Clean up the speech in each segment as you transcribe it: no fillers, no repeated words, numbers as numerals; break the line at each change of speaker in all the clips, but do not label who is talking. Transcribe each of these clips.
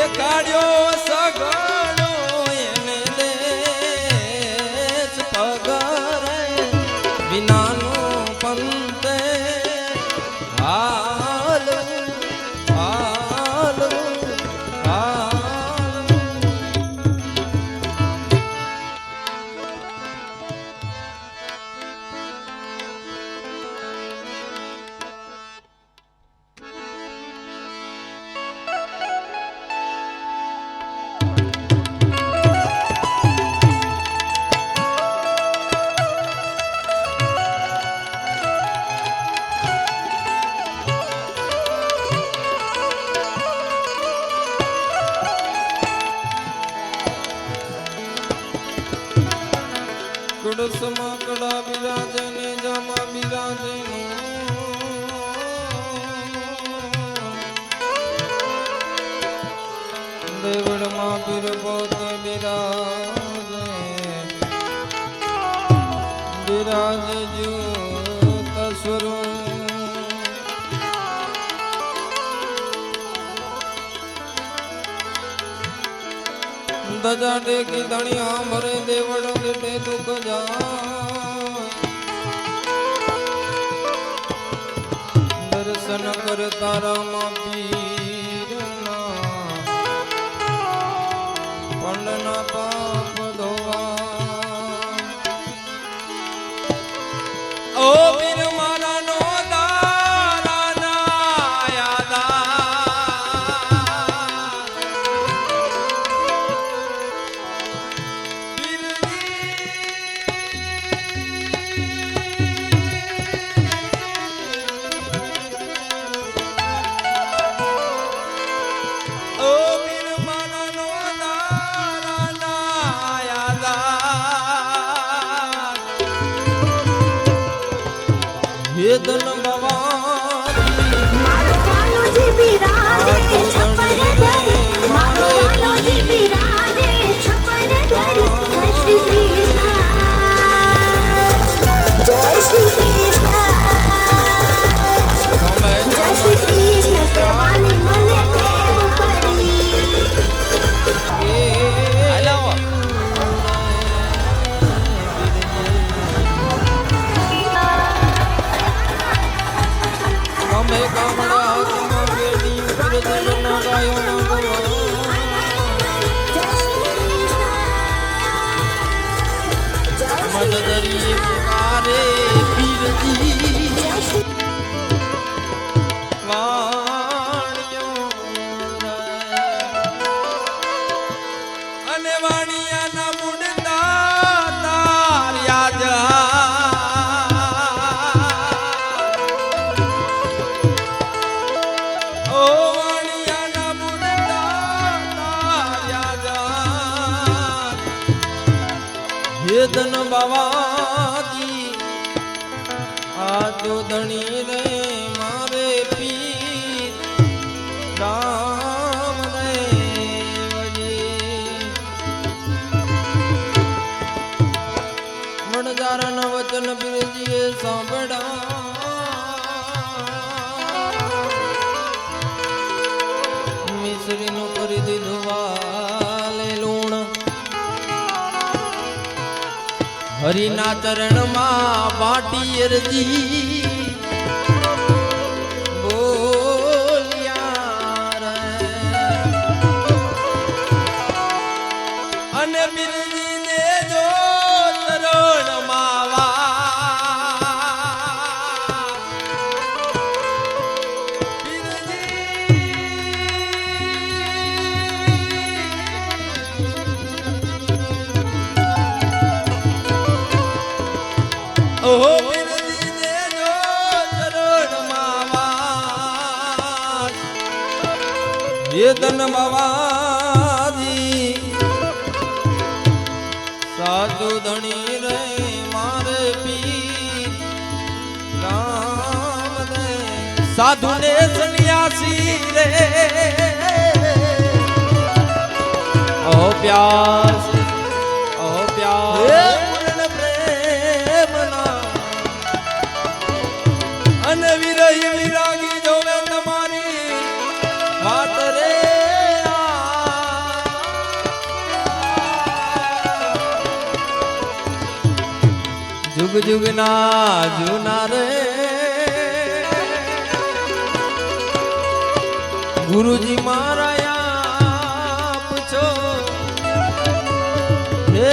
દેખાડ્યો સગડો એને દેશ પગરે વિનાનું પંતે હાલ હાલ હાલ કડસમાં કડા બિરાજે ને જામા બિરાજે દેવળમાં પીર પોતે બિરાજે બિરાજે જ્યોત સ્વરૂપ દજા ટેકી ધણિયા ભરે દેવળ લેટે દુઃખ જાય દર્શન કર તારામાં પીરના પંડના પાપ ધોવા ઓ વીર મારા નો વેદન ભવાની
મારો વાલોજી બિરાજે છપર ધરી મારો વાલોજી બિરાજે છપર ધરી જય શ્રી કૃષ્ણ જય શ્રી કૃષ્ણ સવાલી મને પ્રેમ કરી
અમે ગામડા હાથમાં બેટી ઉપર જલના ગાયો ના ગવા મદદરી પુકારે પીરજી વાણિયો અને વાણિયાના મુંડતા તાર્યા જા વેદન બાવાજી આ જોધણી રે મારે પીર રામ દેવજી મણજારાના વચન પીરજીએ સાંભળા મિશ્રીનું કરી દીધું વાલે લૂણ હરિના ચરણમાં બાટી અરજી બોલ્યા રે અને બિરજીને જો ચરણમાં ઓહો બિરજીને જો ચરણમાં વાસ વેદન બાવાજી સાધુ ધણી રે મારે પીર રામ દે સાધુ ને સન્યાસી રે ઓ પ્યાસ પૂર્ણ પ્રેમના અને વિરહી વિરાગી જોવે તમારી વાત રે આ જુગ જુગના જૂના રે ગુરુજી મારા આપ છો હે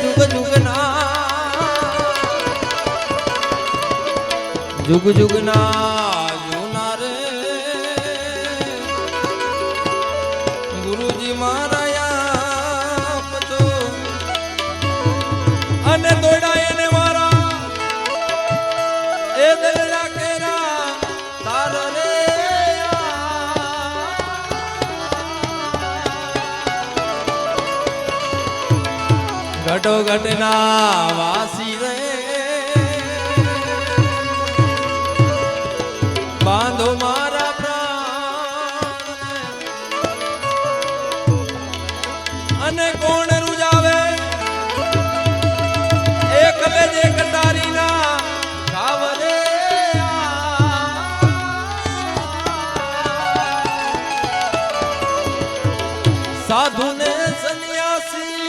જુગ જુગના જુગ જુગના જૂના રે ગુરુજી મારા આપ છો અને દોડાય ને મારા એ દિલ રાખેરા તારો રે ઘટો ઘટના વાસી રે બાંધો મારા પ્રાણ અને કોણ રૂજાવે એક બેજે કટારી ના ગાવ રે સાધુ ને સન્યાસી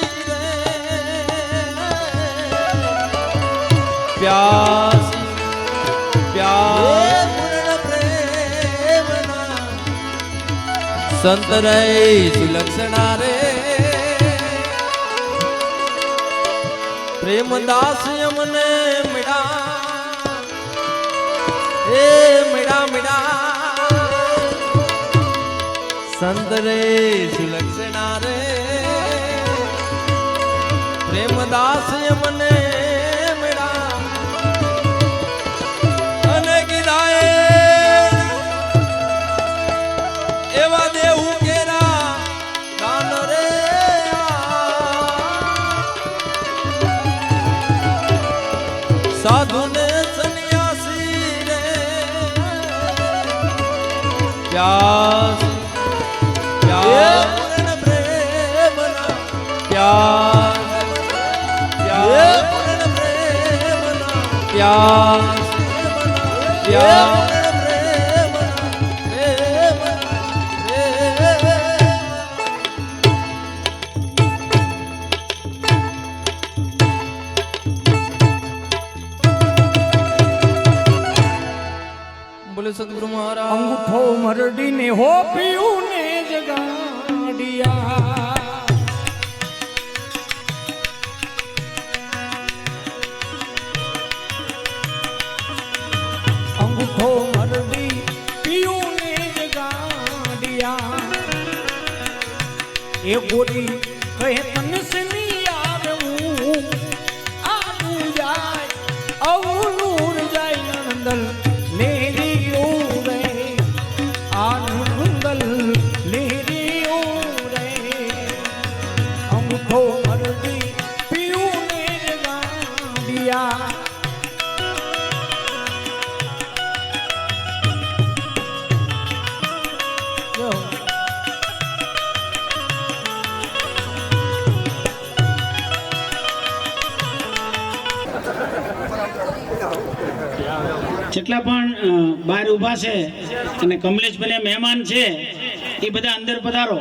પ્યાસી પ્યાસ પ્રેમના સંત રે સુલક્ષણા રે પ્રેમદાસ યમને મિડા એ મિડા મિડા સંત રે સુલક્ષણા રે પ્રેમદાસ યમને સાધુ ને સન્યાસી રે પ્યાસ પ્યાસ પ્રેમના પ્યાસ પ્યાસ પ્રેમના પ્યાસ પ્યાસ સદગુરુ મહારાજ
અંગૂઠો મરડીને હો પીયું ને જગાડિયા અંગૂઠો મરડી પીયું ને જગાડિયા એ ગોરી કહે તને સની યાદ હું આનું જાય અવલુર જાય નંદલ
જેટલા પણ બહાર ઊભા છે અને કમલેશભાઈ મહેમાન છે એ બધા અંદર પધારો.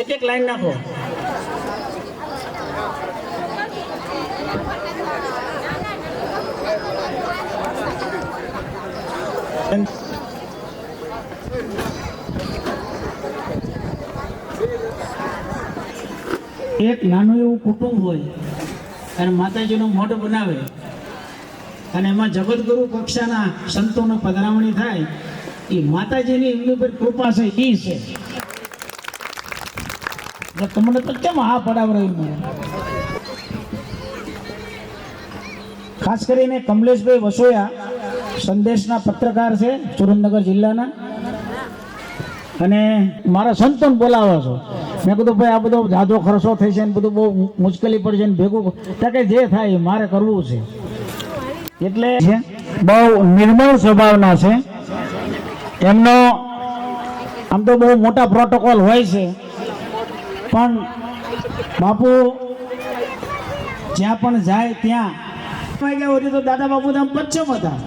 એક એક લાઈન નાખો. એક નાનું એવું કુટુંબ હોય અને માતાજીનું મોઢ બનાવે અને એમાં જગતગુરુ કક્ષાના સંતોનો પધરામણી થાય એ માતાજીની એમની પર કૃપા છે એ છે. તમને તો કેમ હા પડાવરાયું મને. ખાસ કરીને કમલેશભાઈ વસોયા સંદેશના પત્રકાર છે સુરેન્દ્રનગર જિલ્લાના અને મારા સંતોને બોલાવો છો. મેં કીધું ભાઈ આ બધો જાજો ખર્ચો થઈ છે ને બધું બહુ મુશ્કેલી પડશે ને ભેગું કે જે થાય મારે કરવું છે. એટલે બહુ નિર્મળ સ્વભાવના છે એમનો આમ તો બહુ મોટા પ્રોટોકોલ હોય છે, પણ બાપુ જ્યાં પણ જાય ત્યાં વાગ્યા સુધી તો દાદા બાપુ ધામ પશ્ચિમ હતા,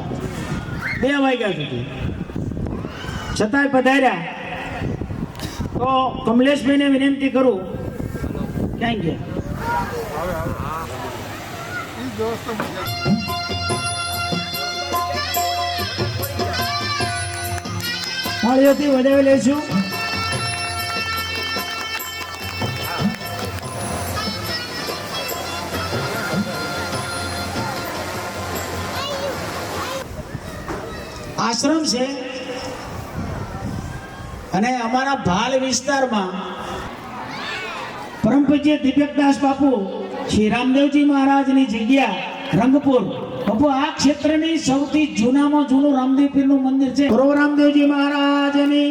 2 વાગ્યા સુધી, છતાંય પધાર્યા. તો કમલેશભાઈને વિનંતી કરું, ક્યાં ગયા? થાળીઓથી વધાવી લઈશું. આશ્રમ છે અને અમારા ભાલ વિસ્તારમાં પરમ પૂજ્ય દિવ્યદાસ બાપુ શ્રી રામદેવજી મહારાજની જગ્યા રંગપુર. બાપુ આ ક્ષેત્રની સૌથી જૂનામાં જૂનું રામદેવ પીરનું મંદિર છે. ગુરુ રામદેવજી મહારાજની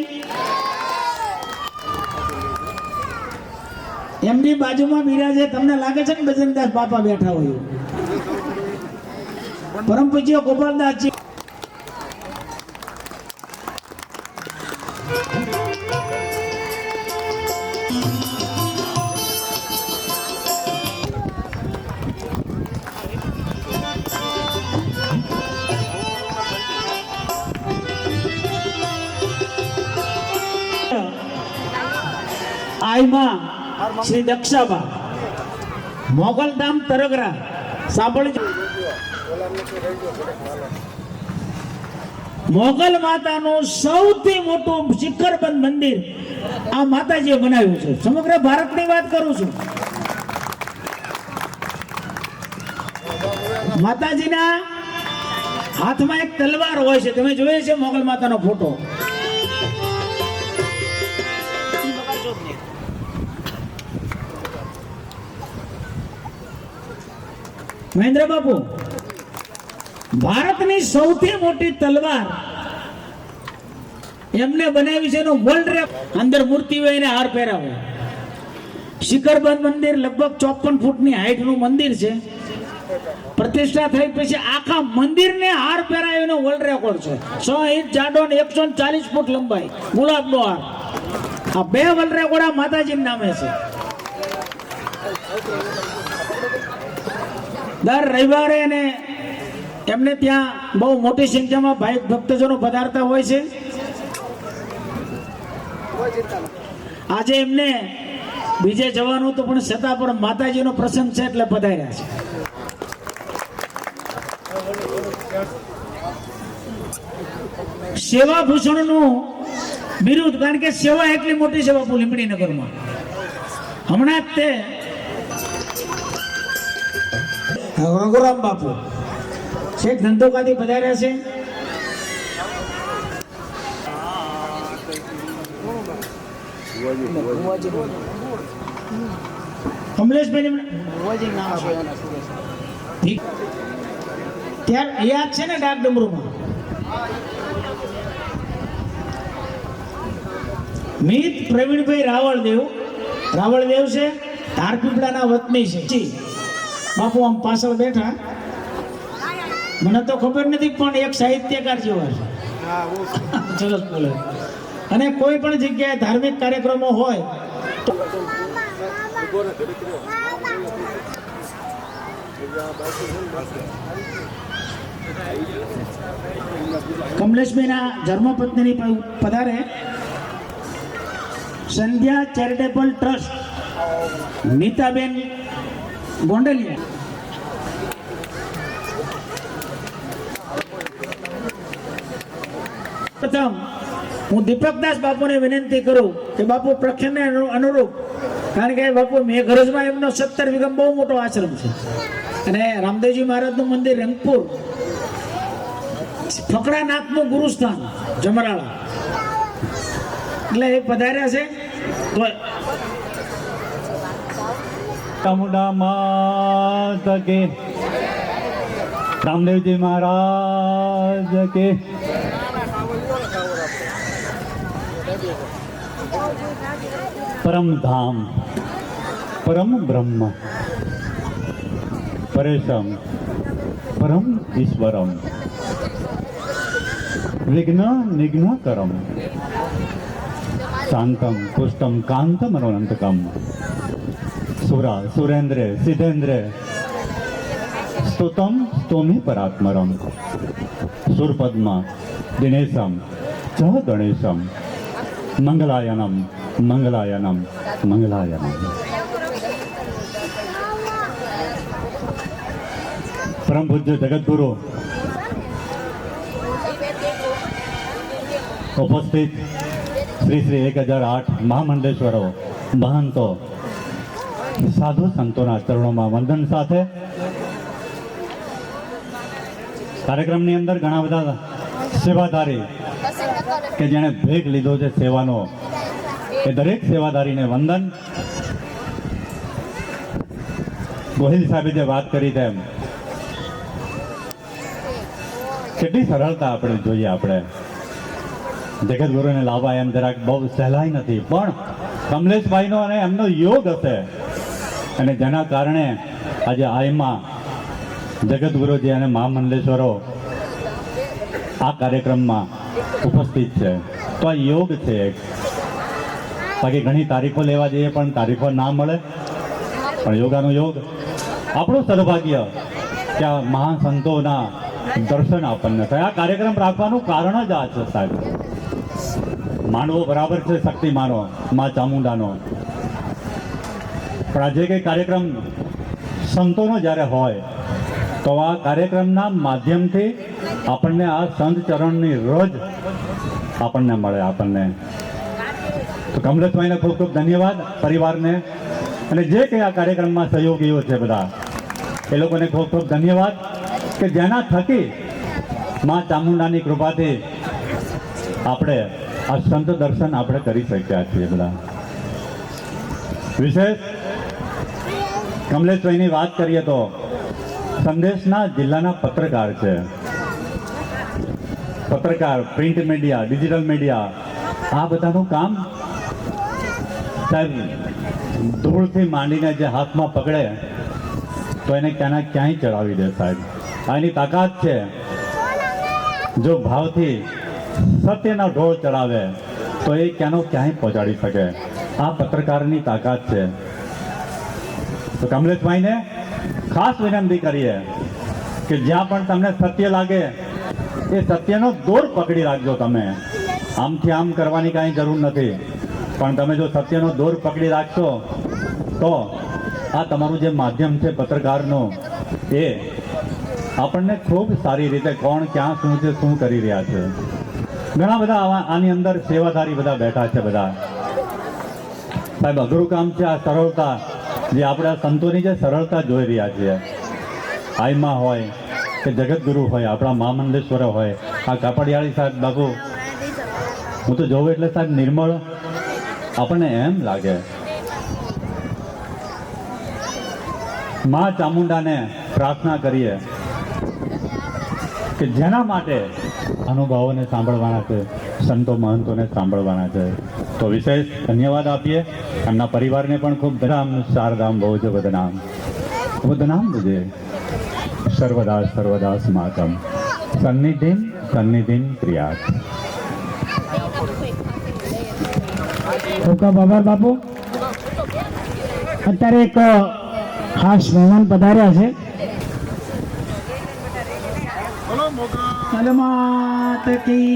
એમની બાજુમાં બિરાજે. તમને લાગે છે ને બજરંગદાસ બાપા બેઠા હોય? પરમ પૂજ્ય ગોપાલદાસજી આઈમાં શ્રી દક્ષાબા મોગલધામ તરગરા સાંભળજો. મોગલ માતાનું સૌથી મોટું શિખરબંધ મંદિર આ માતાજીએ બનાવ્યું છે. સમગ્ર ભારતની વાત કરું છું. માતાજીના હાથમાં એક તલવાર હોય છે, તમે જોયો છે મોગલ માતાનો ફોટો. મહેન્દ્ર બાપુ, ભારતની સૌથી મોટી તલવાર એમને બનાવી છે. એનો વર્લ્ડ રેકોર્ડ. અંદર મૂર્તિ હોય એને હાર પહેરાવે. શિખરબંધ મંદિર લગભગ 54 ફૂટની હાઈટનું મંદિર છે. પ્રતિષ્ઠા થઈ પછી આખા મંદિરને હાર પહેરાયો એનો વર્લ્ડ રેકોર્ડ છે. 100 ઇંચ જાડો અને 140 ફૂટ લંબાઈ ગુલાબનો હાર. આ 2 વર્લ્ડ રેકોર્ડ આ માતાજીના નામે છે. દર રવિવારે અને એમને ત્યાં બહુ મોટી સંખ્યામાં ભાઈ ભક્તજનો પધારતા હોય છે. આજે એમને બીજે જવાનું તો પણ છતાં પણ માતાજીનો પ્રસંગ છે એટલે પધાર્યા છે. સેવા ભૂષણનું બિરુદ, કારણ કે સેવા એટલી મોટી છે બાપુ લીંબડી નગરમાં. હમણાં જ તે રઘુરામ બાપુ શેખ ધંધોકાથી પધાર્યા છે. કમલેશભાઈ ત્યાં યાદ છે ને ડાક ડમરૂમાં મિત પ્રવીણભાઈ રાવળદેવ છે. ધારપીપળાના વતની છે. બાપુ આમ પાછળ બેઠા, મને તો ખબર નથી પણ એક સાહિત્યકાર જેવા છે. સરસ બોલે. અને કોઈ પણ જગ્યાએ ધાર્મિક કાર્યક્રમો હોય તો કમલેશભાઈના ધર્મપત્નીની પધારે સંધ્યા ચેરિટેબલ ટ્રસ્ટ નીતાબેન ગોંડલિયા. પ્રથમ હું દીપકદાસ બાપુને વિનંતી કરું કે બાપુ પ્રખ્યાને અનુરૂપ, કારણ કે બાપુ મેઘરજમાં એમનો 17 વીઘા બહુ મોટો આશ્રમ છે અને રામદેવજી મહારાજનું મંદિર રંગપુર, ફકડાનાથનું ગુરુસ્થાન જમરાળા, એટલે એ પધાર્યા છે.
ચામુંડા માતા કે, રામદેવજી મહારાજ કે. પરમ ધામ, પરમ બ્રહ્મ, પરેશમ, પરમ ઈશ્વરમ, વિઘ્ન નિઘ્ન કરમ શાંતમ પુષ્ટમ કાંતમ અનંતકમ સુરા સુરેન્દ્ર સિદ્ધેન્દ્ર સ્તુતમ સ્તુમિ પરાત્મરમ સુરપદ્મા દિનેશમ ચ ગણેશમ મંગલાયનમ મંગલાયનમ મંગલાયનમ. પરમ પૂજ્ય જગતગુરુ ઉપસ્થિત શ્રી શ્રી 1008 મહામંડલેશ્વરો મહંતો સાધુ સંતોના ચરણોમાં વંદન સાથે કાર્યક્રમની અંદર ઘણા બધા સેવાધારી કે જેણે ભેગ લીધો છે સેવાનો, એ દરેક સેવાધારીને વંદન. ગોહિલ સાહેબે જે વાત કરી તેમ કેટલી સરળતા આપણે જોઈએ. આપણે જગતગુરુને લાવવા એમ જરાક બહુ સહેલાઈ નથી, પણ કમલેશભાઈનો અને એમનો યોગ હશે અને જેના કારણે આજે આઈમાં જગતગુરુજી અને મહામંડલેશ્વરો આ કાર્યક્રમમાં ઉપસ્થિત છે. તો આ યોગ છે એક. બાકી ઘણી તારીખો લેવા જઈએ પણ તારીખો ના મળે, પણ યોગાનો યોગ. આપણું સદભાગ્ય કે આ મહાસંતોના દર્શન આપણને થાય. આ કાર્યક્રમ રાખવાનું કારણ જ આ છે સાહેબ. માનવો બરાબર છે શક્તિમાનો, મા ચામુંડાનો, પણ આ જે કંઈ કાર્યક્રમ સંતોનો જ્યારે હોય તો આ કાર્યક્રમના માધ્યમથી આપણને આ સંત ચરણની રોજ આપણને મળે. આપણને તો કમલેશભાઈને ખૂબ ખૂબ ધન્યવાદ, પરિવારને, અને જે કંઈ આ કાર્યક્રમમાં સહયોગીઓ છે બધા એ લોકોને ખૂબ ખૂબ ધન્યવાદ કે જેના થકી મા ચામુંડાની કૃપાથી આપણે આ સંત દર્શન આપણે કરી શક્યા છીએ. બધા વિશેષ કમલેશભાઈની વાત કરીએ તો સંદેશના જિલ્લાના પત્રકાર છે. પત્રકાર, પ્રિન્ટ મીડિયા, ડિજિટલ મીડિયા, આ બધાનું કામ સાહેબ ધૂળથી માંડીને જે હાથમાં પકડે તો એને ક્યાંના ક્યાંય ચડાવી દે સાહેબ. આ એની તાકાત છે. જો ભાવથી સત્યના ઢોળ ચડાવે તો એ ક્યાંનો ક્યાંય પહોંચાડી શકે. આ પત્રકારની તાકાત છે. તો કમલેશભાઈને ખાસ વિનંતી કરીએ કે જ્યાં પણ તમને સત્ય લાગે એ સત્યનો દોર પકડી રાખજો. તમે આમથી આમ કરવાની કાંઈ જરૂર નથી, પણ તમે જો સત્યનો દોર પકડી રાખશો તો આ તમારું જે માધ્યમ છે પત્રકારનું, એ આપણને ખૂબ સારી રીતે કોણ ક્યાં શું છે, શું કરી રહ્યા છે. ઘણા બધા આની અંદર સેવાધારી બધા બેઠા છે. બધા સાહેબ અઘરું કામ છે આ સરળતા, જે આપણે આ સંતોની જે સરળતા જોઈ રહ્યા છીએ. આઈમાં હોય કે જગતગુરુ હોય, આપણા મહામંડલેશ્વર હોય, આ કાપડિયાળી સાહેબ બાપુ, હું તો જોઉં એટલે સાહેબ નિર્મળ આપણને એમ લાગે. મા ચામુંડાને પ્રાર્થના કરીએ કે જેના માટે અનુભવોને સાંભળવાના છે, સંતો મહંતોને સાંભળવાના છે, તો વિશેષ ધન્યવાદ આપીએ. એમના પરિવારને પણ ખૂબ ધનામ શારદામ બહુ જ બદનામ બદનામ બુજે સર્વદા સર્વદા સ્માકમ સન્નિધિમ સન્નિધિમ ક્રિયાત.
ખૂબ ખૂબ આભાર બાપુ. અત્યારે એક ખાસ મહેમાન પધાર્યા છે. માત કી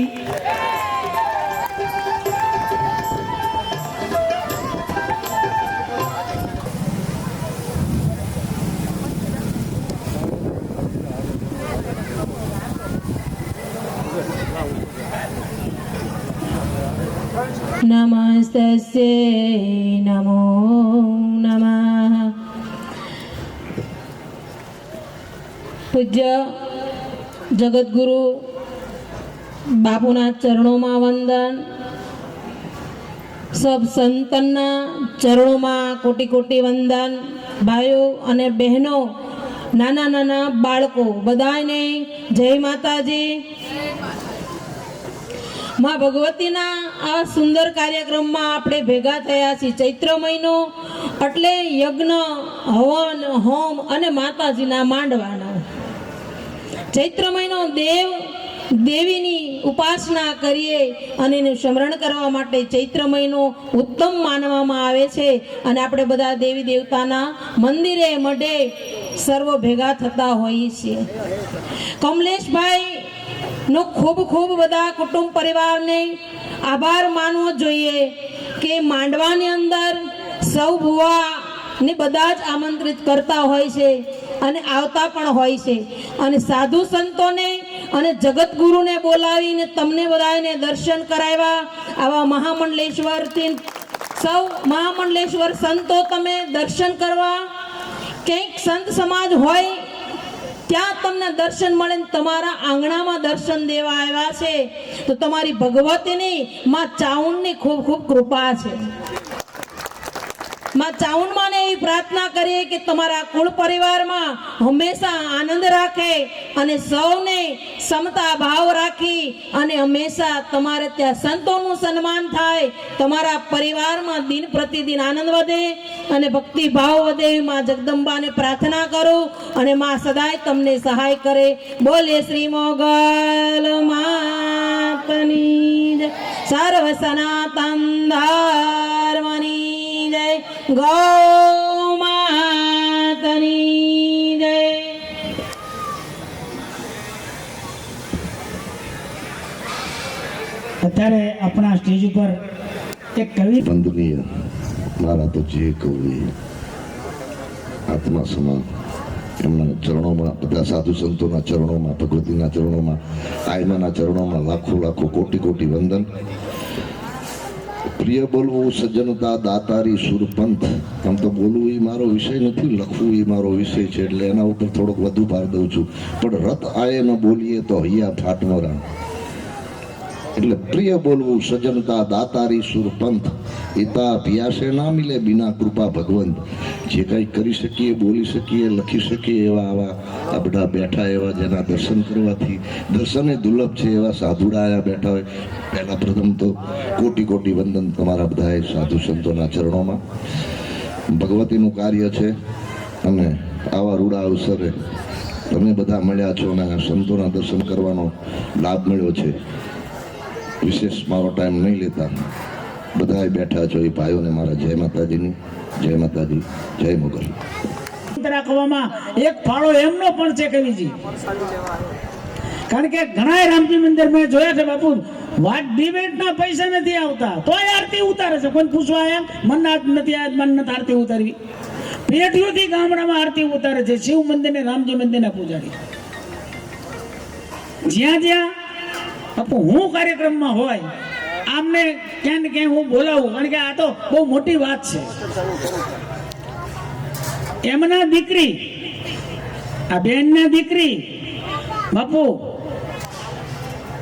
નમસ્તસ્ય નમો નમઃ. પૂજ્ય જગતગુરુ બાપુના ચરણોમાં વંદન. સબ સંતના ચરણોમાં કોટી કોટી વંદન. ભાઈઓ અને બહેનો, નાના નાના બાળકો, બધાને જય માતાજી. માં ભગવતીના આ સુંદર કાર્યક્રમમાં આપણે ભેગા થયા છીએ. ચૈત્ર મહિનો એટલે યજ્ઞ, હવન, હોમ અને માતાજીના માંડવાના. ચૈત્ર મહિનો દેવ દેવીની ઉપાસના કરીએ અને એનું સ્મરણ કરવા માટે ચૈત્ર મહિનો ઉત્તમ માનવામાં આવે છે અને આપણે બધા દેવી દેવતાના મંદિરે મઢે સર્વ ભેગા થતા હોઈએ છીએ. કમલેશભાઈ નો ખૂબ ખૂબ બધા કુટુંબ પરિવારને આભાર માનવો જોઈએ કે માંડવાની અંદર સૌ ભુવા ને બધા જ આમંત્રિત કરતા હોય છે અને આવતા પણ હોય છે અને સાધુ સંતોને અને જગતગુરુને બોલાવીને તમને બધાને દર્શન કરાવ્યા. આવા મહામંડલેશ્વરથી સૌ મહામંડલેશ્વર સંતો તમે દર્શન કરવા કંઈક સંત સમાજ હોય ત્યાં તમને દર્શન મળે ને તમારા આંગણામાં દર્શન દેવા આવ્યા છે તો તમારી ભગવતીની માં ચાઉંડની ખૂબ ખૂબ કૃપા છે. માં ચાઉંડમાને એવી પ્રાર્થના કરીએ કે તમારા કુળ પરિવારમાં હંમેશા આનંદ રાખે અને સૌને સમતા ભાવ રાખી અને હંમેશા તમારે ત્યાં સંતોનું સન્માન થાય, તમારા પરિવારમાં દિન પ્રતિદિન આનંદ વધે અને ભક્તિ ભાવ વધે એવી માં જગદંબાને પ્રાર્થના કરું અને માં સદાય તમને સહાય કરે. બોલે શ્રી મોગલ માતની જય, સર્વ સનાતન ધર્મની જય, ગૌ માતની જય.
અત્યારે આપણા સ્ટેજ ઉપર એક કવિ
વંદનીય મારા તો જે કહું એ આત્મા સમાન એમના ચરણોમાં, બધા સાધુ સંતોના ચરણોમાં, ભગવતીના ચરણોમાં, આયમાના ચરણોમાં લાખો લાખો કોટી કોટી વંદન. પ્રિય બોલવું સજ્જનતા દાતારી સુરપંથ. આમ તો બોલવું એ મારો વિષય નથી, લખવું એ મારો વિષય છે એટલે એના ઉપર થોડોક વધુ ભાર દઉં છું. પણ રત આયે ન બોલીએ તો હૈયા ફાટનો રણ. એટલે પ્રિય બોલવું સજ્જનતા દાતારી સુરપંથ. પિતા પિયાસે ના મિલે બિના કૃપા ભગવંત. જે કંઈ કરી શકીએ, બોલી શકીએ, લખી શકીએ એવા આવા આ બધા બેઠા એવા જેના દર્શન કરવાથી દર્શને દુર્લભ છે એવા સાધુડા આયા બેઠા હોય. પહેલા પ્રથમ તો કોટી કોટી વંદન તમારા બધાએ સાધુ સંતોના ચરણોમાં. ભગવતીનું કાર્ય છે અને આવા રૂડા અવસરે તમે બધા મળ્યા છો અને આ સંતોના દર્શન કરવાનો લાભ મળ્યો છે. વિશેષ મારો ટાઈમ નહીં લેતા, બધાએ બેઠા છો એ ભાઈઓને મારા જય માતાજીની. જય માતાજી, જય મોગલ.
રાખવામાં એક ફાળો એમનો પણ છે કવિજી, કારણ કે ઘણા રામજી મંદિર મેં જોયા છે બાપુ, વાત ડિબેટના પૈસા નથી આવતા તોય આરતી ઉતારે છે. કોઈ પૂછવા એમ મન નથી આજ મન નથી આરતી ઉતારવી, પેઢીઓથી ગામડામાં આરતી ઉતારે છે. શિવ મંદિરને રામજી મંદિરના પૂજારી જ્યાં જ્યાં બાપુ હું કાર્યક્રમમાં હોય આમને ક્યાં ને ક્યાં હું બોલાવું, કારણ કે આ તો બહુ મોટી વાત છે. એમના દીકરી, આ બેનના દીકરી બાપુ,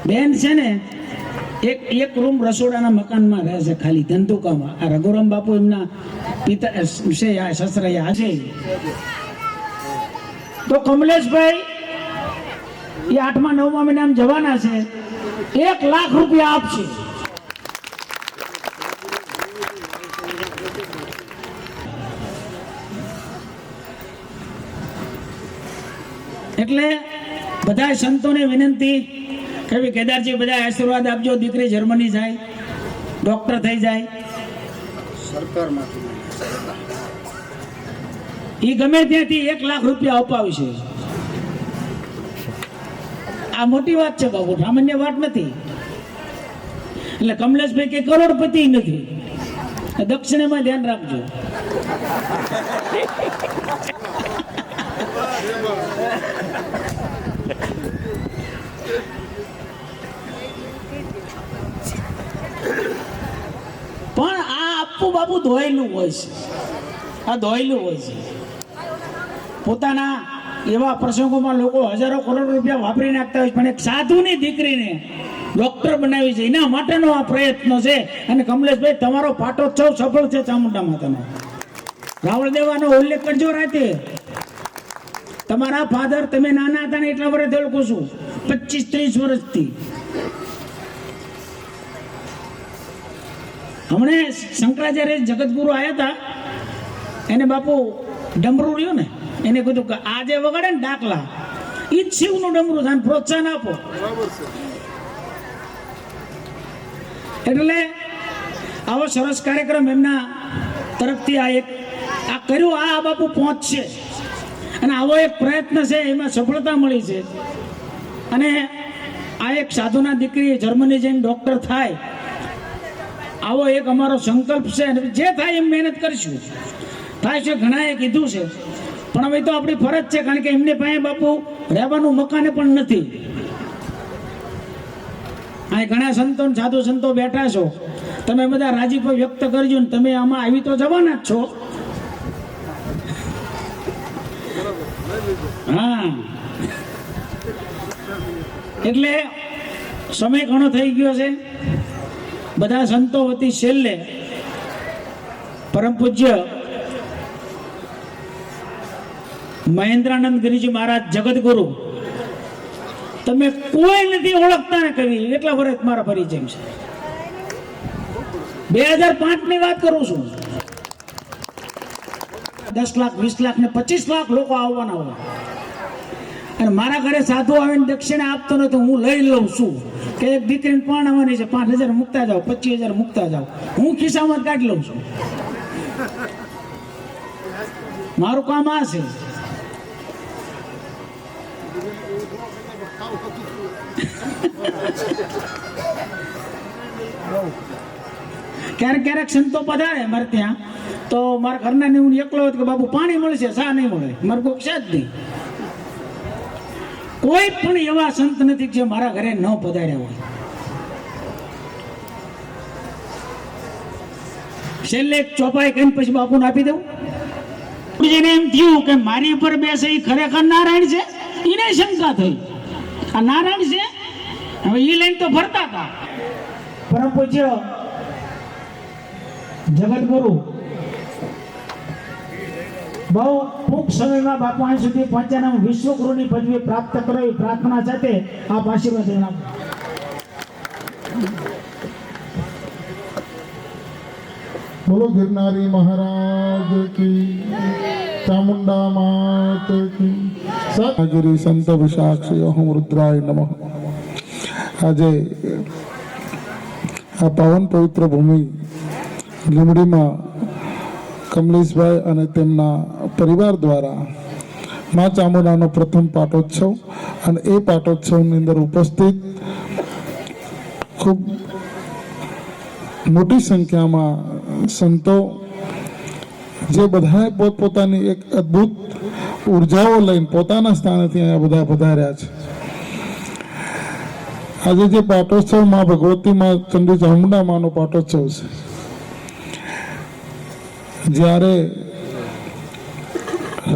બેન છે ને એક રૂમ રસોડાના મકાનમાં રહે છે ખાલી ધંધુકામાં. આ રઘુરામ બાપુ એમના પિતા છે, આ સસરા છે. તો કમલેશભાઈ એ 8મા 9મા મહિનામાં જવાના છે, 1 લાખ રૂપિયા આપશે. એટલે બધા સંતોને વિનંતી કે કેદારજી બધા આશીર્વાદ આપજો, દીકરી જર્મની જાય, ડોક્ટર થઈ જાય. એ ગમે ત્યાંથી 1 લાખ રૂપિયા અપાવશે. આ મોટી વાત છે બાબુ, સામાન્ય વાત નથી. એટલે કમલેશભાઈ કે કરોડપતિ નથી, દક્ષિણામાં ધ્યાન રાખજો. પણ આ આપવું બાબુ ધોયેલું હોય છે, આ ધોયેલું હોય છે. પોતાના એવા પ્રસંગોમાં લોકો હજારો કરોડ રૂપિયા વાપરી નાખતા હોય, પણ એક સાધુની દીકરીને ડોક્ટર બનાવી છે, એના માટેનો આ પ્રયત્ન છે. અને કમલેશભાઈ તમારો પાટોત્સવ સફળ છે ચામુંડા માતાનો. રાવળ દેવાનો ઉલ્લેખ કરજો રાતે. તમારા ફાધર, તમે નાના હતા ને એટલા વર્ષથી લોકો છું 25-30 વર્ષથી. હમણે શંકરાચાર્ય જગતગુરુ આવ્યા હતા, એને બાપુ ડમરું રહ્યું ને એને કીધું કે આ જે વગાડે ને ડાકલા એ જ શિવનું ડમરું થાય, પ્રોત્સાહન આપો. એટલે આવો સરસ કાર્યક્રમ એમના તરફથી આ કર્યું, આ બાપુ પહોંચશે અને આવો એક પ્રયત્ન છે, એમાં સફળતા મળી છે. અને આ એક સાધુના દીકરી જર્મની જઈને ડૉક્ટર થાય, આવો એક અમારો સંકલ્પ છે. અને જે થાય એમ મહેનત કરીશું. થાય છે ઘણાએ કીધું છે, પણ હવે તો આપણી ફરજ છે, કારણ કે એમને પાસે બાપુ રહેવાનું મકાને પણ નથી. અહીં ઘણા સંતો સાધુ સંતો બેઠા છો, તમે બધા રાજીપો વ્યક્ત કરજો ને તમે આમાં આવી તો જવાના જ છો. હા, એટલે સમય ઘણો થઈ ગયો છે. બધા સંતો વતી છેલ્લે પરમ પૂજ્ય મહેન્દ્રાનંદ ગિરિજી મહારાજ જગતગુરુ, તમે કોઈ નથી ઓળખતા ને કવિ, એટલા વર્ષ મારા પરિચય છે. 2005 ની વાત કરું છું. 10 લાખ 20 લાખ ને 25 લાખ લોકો આવવાના હોય, અને મારા ઘરે સાધુ આવીને દક્ષિણા આપતો નથી, હું લઈ લઉં છું કે એક દીકરીને પણ આવવાની છે, 5,000 મૂકતા જાઓ, 25,000 મૂકતા જાઓ, હું ખિસ્સામાં કાઢી લઉં છું. મારું કામ આ છે. ક્યારેક ક્યારેક સંતો પધારે મારે ત્યાં, તો મારા ઘરના ને હું એકલો હતો કે બાપુ પાણી મળશે, શા નહીં મળે, મારે કોઈ છે જ નહીં. કોઈ પણ એવા સંત નથી જે મારા ઘરે ન પધાર્યા હોય. છેલ્લે એક ચોપાઈ કરીને પછી બાપુને આપી દઉં. જેને એમ થયું કે મારી ઉપર બેસે એ ખરેખર નારાયણ છે, એને શંકા થઈ આ નારાયણ છે, હવે એ લઈને તો ફરતા હતા. પરમ પૂજ્ય જગતગુરુ બહુ ટૂંક સમયમાં બાપુ અહીં સુધી પહોંચ્યાના વિશ્વગુરુની પદવી પ્રાપ્ત કરો એ પ્રાર્થના સાથે આપ આશીર્વાદ આપો.
બોલો गिरनारी महाराज की, चामुंडा मात की, सागिरी संत विशाक्षी अहम रुद्राय नमः. આજે આ પાવન પવિત્ર ભૂમિ લીમડીમાં કમલેશભાઈ અને તેમના પરિવાર દ્વારા મા ચામુંડાનો પ્રથમ પાટોત્સવ, અને એ પાટોત્સવની અંદર ઉપસ્થિત ખૂબ મોટી સંખ્યામાં સંતો, જે બધાએ પોતપોતાની એક અદ્ભુત ઉર્જાઓ લઈને પોતાના સ્થાનેથી અહીંયા બધા પધાર્યા છે. આજે જે પાટોત્સવ માં ભગવતી માં ચંડી ચામુંડા માનો પાટોત્સવ છે, જ્યારે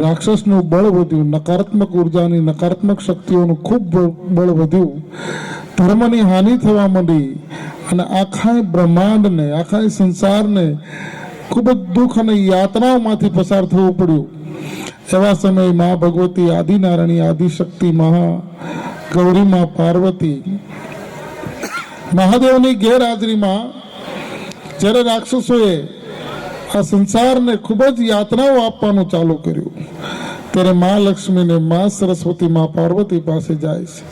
રાક્ષસનું બળ વધ્યું, નકારાત્મક ઉર્જાની નકારાત્મક શક્તિઓનું ખૂબ બળ વધ્યું, ધર્મની હાનિ થવા માંડી અને આખા બ્રહ્માંડને, આખા સંસારને ખૂબ જ દુઃખ અને યાતનાઓમાંથી પસાર થવું પડ્યું. એવા સમયે મા ભગવતી, આદિનારાયણી, આદિશક્તિ, મહા ગૌરી, મા પાર્વતી, મહાદેવની ગેરહાજરીમાં જ્યારે રાક્ષસોએ આ સંસારને ખૂબ જ યાતનાઓ આપવાનું ચાલુ કર્યું, ત્યારે મા લક્ષ્મીને, મા સરસ્વતી, મા પાર્વતી પાસે જાય છે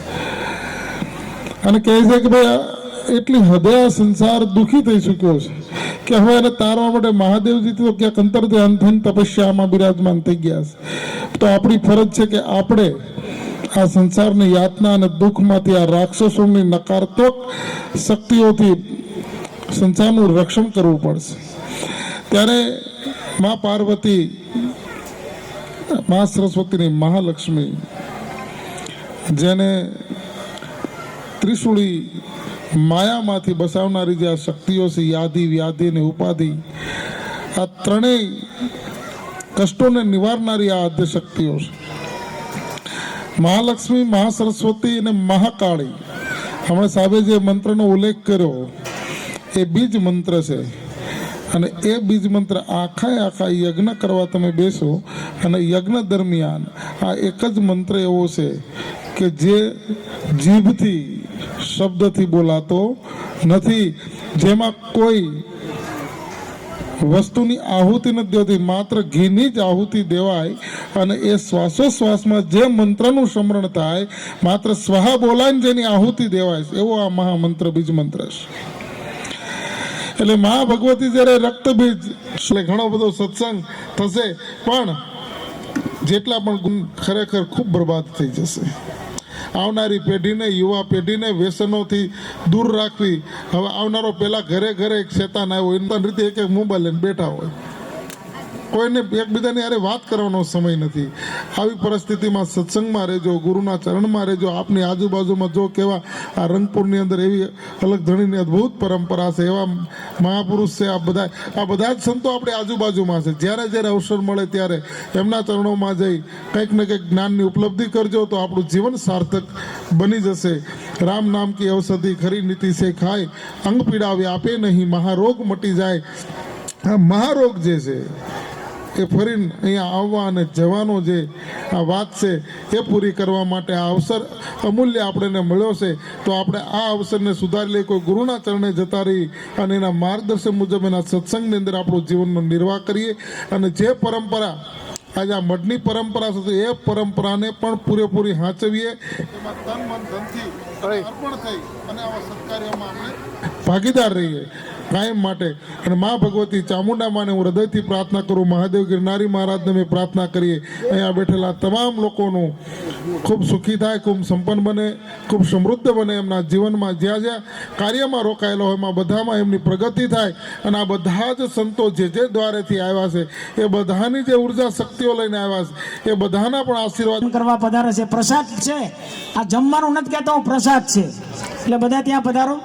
અને કહે છે કે ભાઈ એટલી હદે આ સંસાર દુઃખી થઈ ચૂક્યો છે કે હવે એને તારવા માટે મહાદેવજી તો ક્યાંક અંતર ધ્યાન થઈને તપસ્યામાં બિરાજમાન થઈ ગયા છે. તો આપણી ફરજ છે કે આપણે આ સંસારની યાતના અને દુઃખમાંથી, આ રાક્ષસોની નકારાત્મક શક્તિઓથી સંસારનું રક્ષણ કરવું પડશે. ત્યારે મા પાર્વતી, મા સરસ્વતીની મહાલક્ષ્મી, જેને ત્રિશુળી માયામાંથી બસાવનારી જે આ શક્તિઓ છે, યાદી, વ્યાધિ અને ઉપાધિ, આ ત્રણેય કષ્ટોને નિવારનારી આ આદ્ય શક્તિઓ છે. મહાલક્ષ્મી, મહાસરસ્વતી અને મહાકાળી, હમણાં સાહેબે જે મંત્રનો ઉલ્લેખ કર્યો એ બીજ મંત્ર છે, અને એ બીજ મંત્ર આખા યજ્ઞ કરવા તમે બેસો અને યજ્ઞ દરમિયાન આ એક જ મંત્ર એવો છે કે જે જીભથી, શબ્દથી બોલાતો નથી, જેમાં કોઈ વસ્તુની આહુતિ નથી દેવાતી, માત્ર ઘીની જ આહુતિ દેવાય અને એ શ્વાસોશ્વાસમાં જે મંત્રનું સ્મરણ થાય, માત્ર સ્વાહા બોલાઈને જેની આહુતિ દેવાય, એવો આ મહામંત્ર બીજ મંત્ર છે. એટલે મા ભગવતી જ્યારે રક્તબીજ એટલે ઘણો બધો સત્સંગ થશે, પણ જેટલા પણ ગુણ ખરેખર ખૂબ બરબાદ થઈ જશે. આવનારી પેઢીને, યુવા પેઢીને વ્યસનોથી દૂર રાખવી. હવે આવનારો પેલા ઘરે ઘરે એક શેતાન આવ્યો, એની રીતે એક એક મોબાઈલ લઈને બેઠા હોય, કોઈને એકબીજાની હારે વાત કરવાનો સમય નથી. આવી પરિસ્થિતિમાં સત્સંગમાં રહેજો, ગુરુના ચરણમાં રહેજો. આપની આજુબાજુમાં જો કેવા આ રંગપુરની અંદર એવી અલગ ધણીની અદ્ભુત પરંપરા છે, એવા મહાપુરુષ છે. આ બધા જ સંતો આપણી આજુબાજુમાં છે. જ્યારે જ્યારે અવસર મળે ત્યારે એમના ચરણોમાં જઈ કંઈક ને કંઈક જ્ઞાનની ઉપલબ્ધિ કરજો, તો આપણું જીવન સાર્થક બની જશે. રામ નામ કી ઔષધિ ખરી નીતિ સે ખાય, અંગ પીડાવે આપે નહીં, મહારોગ મટી જાય. આ મહારોગ જે છે એ ફરીને અહીંયા આવવા અને જવાનો જે આ વાત છે એ પૂરી કરવા માટે આ અવસર અમૂલ્ય આપણને મળ્યો છે. તો આપણે આ અવસરને સુધારી લઈ, કોઈ ગુરુના ચરણે જતા રહી અને એના માર્ગદર્શન મુજબ એના સત્સંગની અંદર આપણું જીવનનો નિર્વાહ કરીએ. અને જે પરંપરા આજે આ મઢની પરંપરા છે, એ પરંપરાને પણ પૂરેપૂરી સાચવીએ, એમાં તન મન ધનથી અર્પણ થઈ અને આવા સત્કાર્યમાં આપણે ભાગીદાર રહીએ કાયમ માટે. અને મા ભગવતી ચામુંડા માને હું હૃદયથી પ્રાર્થના કરું, મહાદેવ ગિરનારી મહારાજને મેં પ્રાર્થના કરીએ અહીંયા બેઠેલા તમામ લોકોનું ખૂબ સુખી થાય, ખૂબ સંપન્ન બને, ખૂબ સમૃદ્ધ બને. એમના જીવનમાં જ્યાં જ્યાં કાર્યમાં રોકાયેલો હોય એમાં બધામાં એમની પ્રગતિ થાય. અને આ બધા જ સંતો જે દ્વારેથી આવ્યા છે, એ બધાની જે ઉર્જા શક્તિઓ લઈને આવ્યા છે, એ બધાના પણ આશીર્વાદ
કરવા પધારે છે. પ્રસાદ છે, આ જમવાનું નથી કહેતો હું, પ્રસાદ છે. એટલે બધા ત્યાં પધારો.